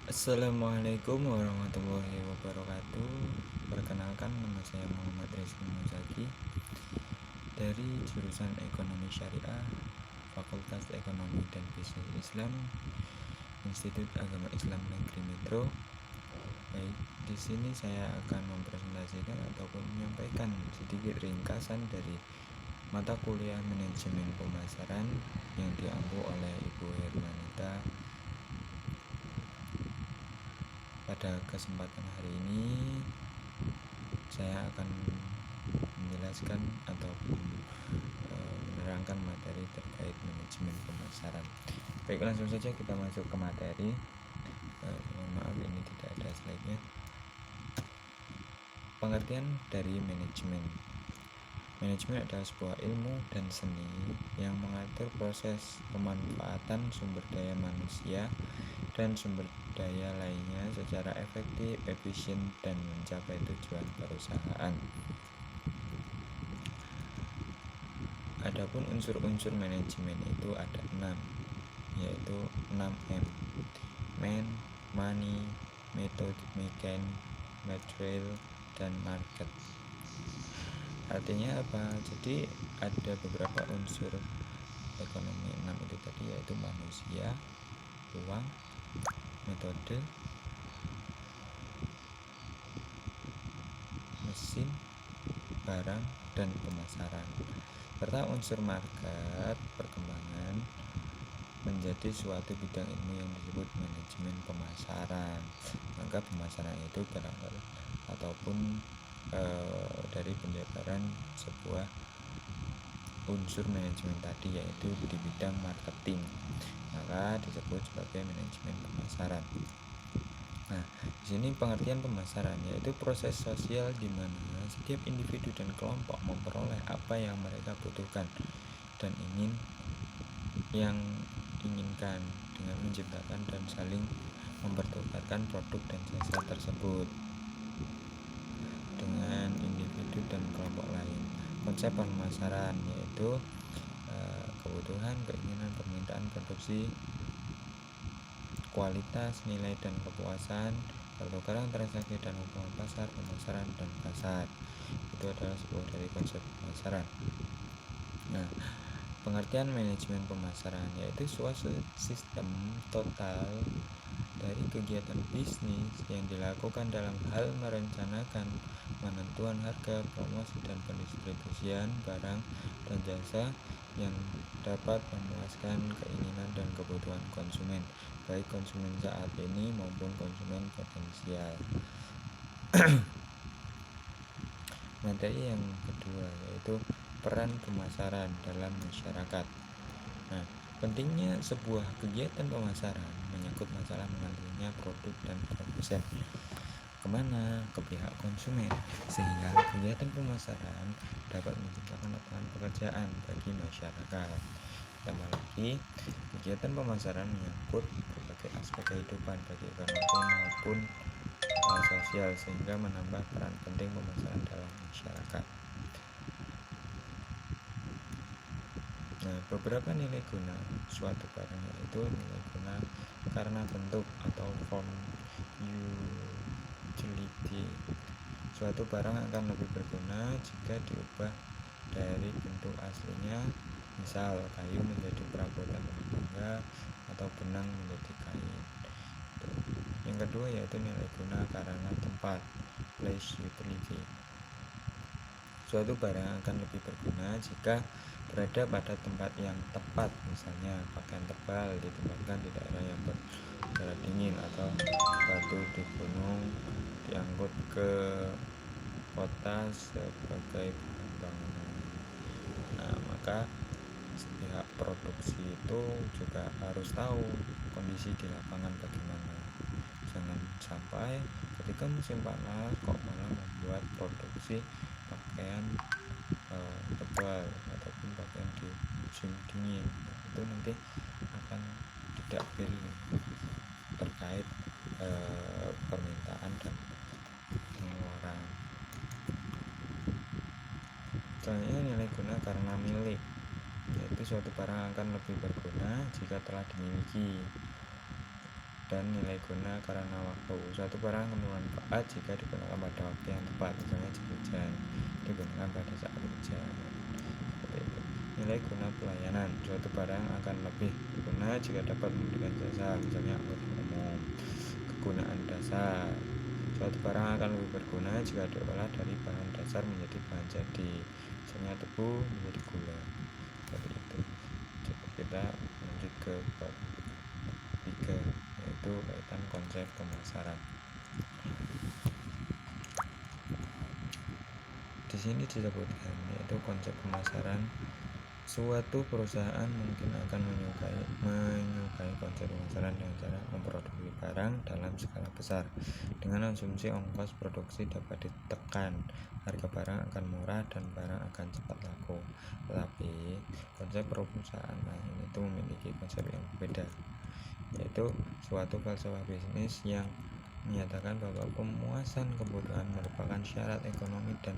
Assalamualaikum warahmatullahi wabarakatuh. Perkenalkan, nama saya Muhammad Rizky Muzaki dari jurusan Ekonomi Syariah, Fakultas Ekonomi dan Bisnis Islam, Institut Agama Islam Negeri Metro. Baik, di sini saya akan mempresentasikan ataupun menyampaikan sedikit ringkasan dari mata kuliah Manajemen Pemasaran yang diampu oleh Ibu Hermanita. Pada kesempatan hari ini saya akan menjelaskan ataupun menerangkan materi terkait manajemen pemasaran. Baik, langsung saja kita masuk ke materi. Mohon maaf ini tidak ada slide-nya. Pengertian dari manajemen. Manajemen adalah sebuah ilmu dan seni yang mengatur proses pemanfaatan sumber daya manusia dan sumber daya lainnya secara efektif, efisien, dan mencapai tujuan perusahaan. Adapun unsur-unsur manajemen itu ada 6, yaitu 6M: man, money, method, material, dan market. Artinya apa? Jadi ada beberapa unsur ekonomi 6 itu tadi, yaitu manusia, uang, metode, mesin, barang, dan pemasaran, serta unsur market, perkembangan menjadi suatu bidang ilmu yang disebut manajemen pemasaran. Maka pemasaran itu berasal ataupun dari penjabaran sebuah unsur manajemen tadi, yaitu di bidang marketing, maka disebut sebagai manajemen pemasaran. Nah, di sini pengertian pemasaran yaitu proses sosial di mana setiap individu dan kelompok memperoleh apa yang mereka butuhkan dan inginkan dengan menciptakan dan saling mempertukarkan produk dan jasa tersebut dengan individu dan kelompok lain. Konsep pemasaran yaitu kebutuhan, keinginan, permintaan, produksi, kualitas, nilai, dan kepuasan, pertukaran, transaksi, dan hubungan pasar, pemasaran, dan pasar. Itu adalah sebuah dari konsep pemasaran. Nah, pengertian manajemen pemasaran yaitu suatu sistem total dari kegiatan bisnis yang dilakukan dalam hal merencanakan, penentuan harga, promosi, dan pendistribusian barang dan jasa yang dapat memuaskan keinginan dan kebutuhan konsumen, baik konsumen saat ini maupun konsumen potensial. Materi yang kedua yaitu peran pemasaran dalam masyarakat. Nah, pentingnya sebuah kegiatan pemasaran menyangkut masalah mengalirnya produk dan produsen kemana? Ke pihak konsumen, sehingga kegiatan pemasaran dapat menciptakan lapangan pekerjaan bagi masyarakat. Tambah lagi, kegiatan pemasaran menyangkut berbagai aspek kehidupan baik ekonomi maupun sosial, sehingga menambah peran penting pemasaran dalam masyarakat. Nah, beberapa nilai guna suatu barang yaitu nilai guna karena bentuk atau form utility. Suatu barang akan lebih berguna jika diubah dari bentuk aslinya, misal kayu menjadi perabotan rumah tangga atau benang menjadi kain. Yang kedua yaitu nilai guna karena tempat, place utility. Suatu barang akan lebih berguna jika berada pada tempat yang tepat, misalnya pakaian tebal ditempatkan di daerah yang berudara dingin, atau batu di gunung diangkut ke kota sebagai bahan bangunan. Nah, maka pihak produksi itu juga harus tahu kondisi di lapangan bagaimana. Jangan sampai ketika musim panas kok malah membuat produksi pakaian tebal ataupun pakaian di musim dingin, itu nanti akan tidak fair terkait permintaan dan pengeluaran. Selanjutnya nilai guna karena milik, yaitu suatu barang akan lebih berguna jika telah dimiliki. dan nilai guna karena waktu. Suatu barang akan bermanfaat jika digunakan pada waktu yang tepat, misalnya jika hujan digunakan pada saat hujan. Seperti itu. Nilai guna pelayanan. Suatu barang akan lebih berguna jika dapat memberikan jasa, misalnya angkutan umum. Kegunaan dasar. Suatu barang akan lebih berguna jika diolah dari bahan dasar menjadi bahan jadi, misalnya tebu menjadi gula. Seperti itu. Coba kita lanjut ke bab 3, yaitu kaitan konsep pemasaran. Di sini disebutkan yaitu konsep pemasaran. Suatu perusahaan mungkin akan menyukai konsep pemasaran dengan cara memproduksi barang dalam skala besar. Dengan asumsi ongkos produksi dapat ditekan, harga barang akan murah dan barang akan cepat laku. Tetapi konsep perusahaan lain itu memiliki konsep yang berbeda, yaitu suatu falsafah bisnis yang menyatakan bahwa pemuasan kebutuhan merupakan syarat ekonomi dan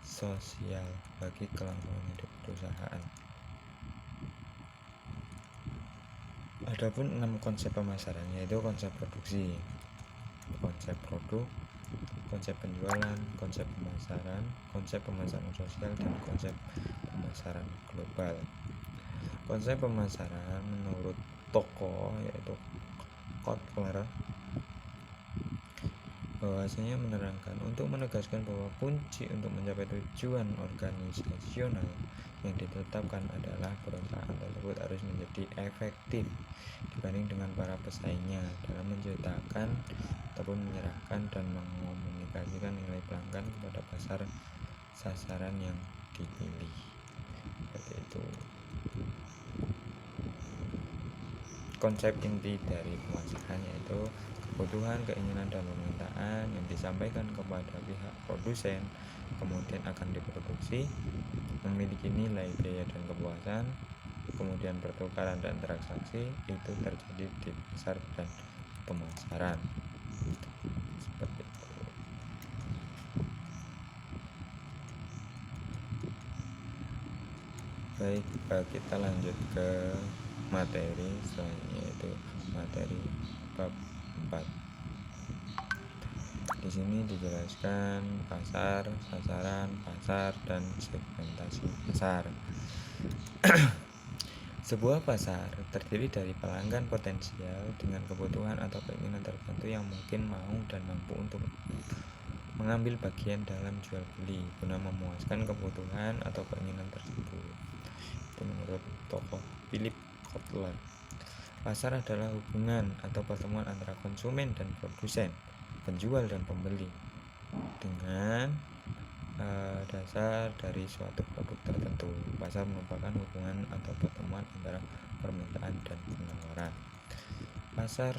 sosial bagi kelangsungan hidup perusahaan. Adapun 6 konsep pemasaran, yaitu konsep produksi, konsep produk, konsep penjualan, konsep pemasaran sosial, dan konsep pemasaran global. Konsep pemasaran menurut tokoh yaitu Kotler bahwasanya menerangkan untuk menegaskan bahwa kunci untuk mencapai tujuan organisasional yang ditetapkan adalah perusahaan tersebut harus menjadi efektif dibanding dengan para pesaingnya dalam menciptakan ataupun menyerahkan dan mengomunikasikan nilai pelanggan kepada pasar sasaran yang dipilih. Seperti itu. Konsep inti dari pemasaran yaitu kebutuhan, keinginan, dan permintaan yang disampaikan kepada pihak produsen kemudian akan diproduksi, memiliki nilai biaya dan kepuasan, kemudian pertukaran dan transaksi itu terjadi di pasar dan pemasaran. Seperti itu. Baik, kita lanjut ke materi selanjutnya, yaitu materi bab 4. Di sini dijelaskan pasar, sasaran pasar, dan segmentasi pasar. Sebuah pasar terdiri dari pelanggan potensial dengan kebutuhan atau keinginan tertentu yang mungkin mau dan mampu untuk mengambil bagian dalam jual beli guna memuaskan kebutuhan atau keinginan tersebut. Itu menurut tokoh Philip Kotler. Pasar adalah hubungan atau pertemuan antara konsumen dan produsen, penjual dan pembeli, dengan dasar dari suatu produk tertentu. Pasar merupakan hubungan atau pertemuan antara permintaan dan penawaran. Pasar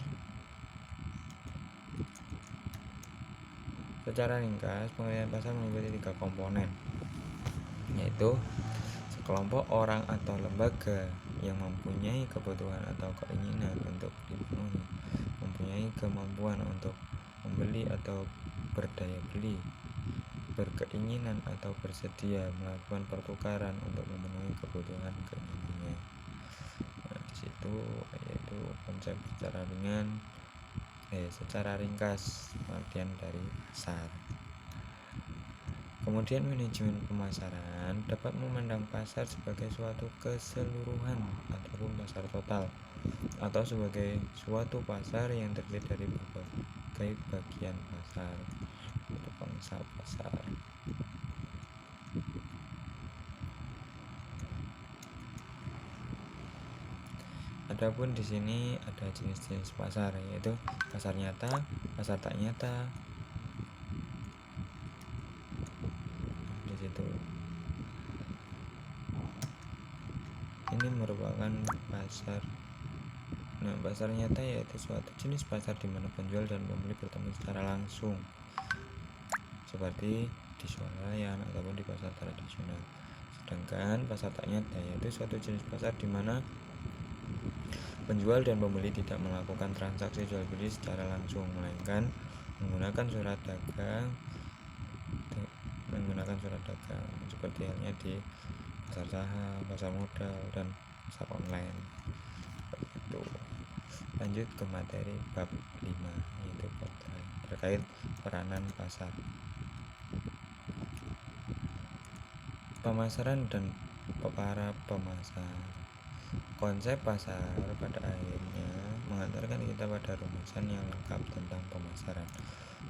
secara ringkas, pengertian pasar meliputi 3 komponen, yaitu sekelompok orang atau lembaga yang mempunyai kebutuhan atau keinginan untuk dipenuhi, mempunyai kemampuan untuk membeli atau berdaya beli, berkeinginan atau bersedia melakukan pertukaran untuk memenuhi kebutuhan keinginannya. Di situ yaitu konsep secara ringkas pengertian dari pasar. Kemudian manajemen pemasaran dapat memandang pasar sebagai suatu keseluruhan ataupun pasar total, atau sebagai suatu pasar yang terdiri dari berbagai bagian pasar atau pangsa pasar. Adapun di sini ada jenis-jenis pasar, yaitu pasar nyata, pasar tak nyata. Di situ ini merupakan pasar. Pasar nyata yaitu suatu jenis pasar di mana penjual dan pembeli bertemu secara langsung, seperti di swalayan ataupun di pasar tradisional. Sedangkan pasar tak nyata yaitu suatu jenis pasar di mana penjual dan pembeli tidak melakukan transaksi jual beli secara langsung, melainkan menggunakan surat dagang seperti halnya di pasar saham, pasar modal, dan pasar online. Itu. Lanjut ke materi bab 5, yaitu terkait peranan pasar. Pemasaran dan para pemasar. Konsep pasar pada akhirnya mengantarkan kita pada rumusan yang lengkap tentang pemasaran.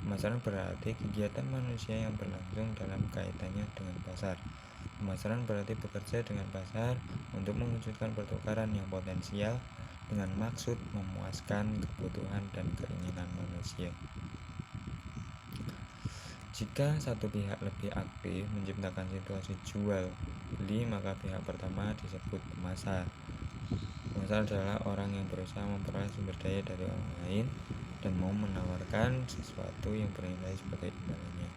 Pemasaran berarti kegiatan manusia yang berlangsung dalam kaitannya dengan pasar. Pemasaran berarti bekerja dengan pasar untuk mewujudkan pertukaran yang potensial dengan maksud memuaskan kebutuhan dan keinginan manusia. Jika satu pihak lebih aktif menciptakan situasi jual beli, maka pihak pertama disebut pemasar. Pemasar adalah orang yang berusaha memperoleh sumber daya dari orang lain dan mau menawarkan sesuatu yang bernilai sebagai imbalannya.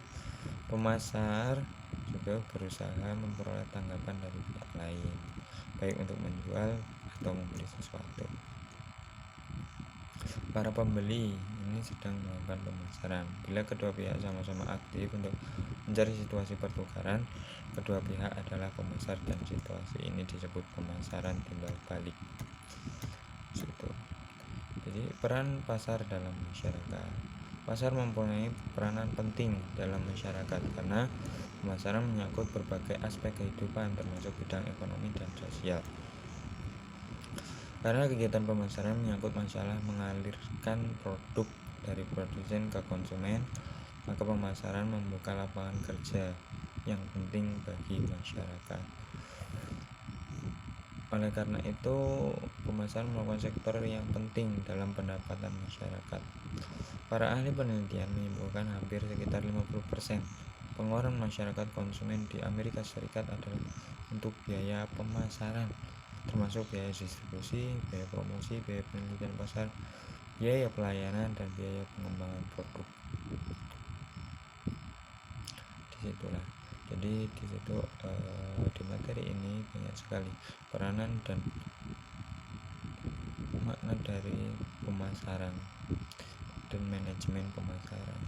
Pemasar juga berusaha memperoleh tanggapan dari pihak lain, baik untuk menjual atau membeli sesuatu. Para pembeli ini sedang melakukan pemasaran. Bila kedua pihak sama-sama aktif untuk mencari situasi pertukaran, kedua pihak adalah pemasar dan situasi ini disebut pemasaran timbal balik. Jadi peran pasar dalam masyarakat. Pasar mempunyai peranan penting dalam masyarakat karena pemasaran menyangkut berbagai aspek kehidupan termasuk bidang ekonomi dan sosial. Karena kegiatan pemasaran menyangkut masalah mengalirkan produk dari produsen ke konsumen, maka pemasaran membuka lapangan kerja yang penting bagi masyarakat. Oleh karena itu, pemasaran merupakan sektor yang penting dalam pendapatan masyarakat. Para ahli penelitian menyimpulkan hampir sekitar 50% pengeluaran masyarakat konsumen di Amerika Serikat adalah untuk biaya pemasaran, termasuk biaya distribusi, biaya promosi, biaya penelitian pasar, biaya pelayanan, dan biaya pengembangan produk. Disitulah. Jadi disitu di materi ini banyak sekali peranan dan makna dari pemasaran dan manajemen pemasaran.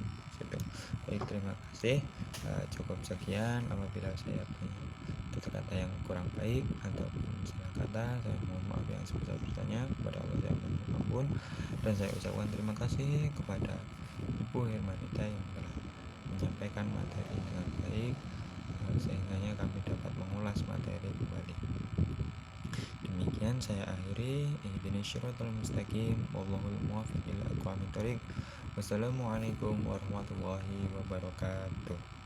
Baik, terima kasih. Cukup sekian. Apabila saya punya kata-kata yang kurang baik ataupun salah kata, saya mohon maaf yang sebesar-besarnya. Kepada Allah saya mohon ampun, dan saya ucapkan terima kasih kepada Ibu Hermanita yang telah menyampaikan materi dengan baik, sehingga kami dapat mengulas materi kembali. Demikian saya akhiri. Ihdinas siratal mustaqim, wallahul muwaffiq ila aqwamit thoriq. Wassalamualaikum warahmatullahi wabarakatuh.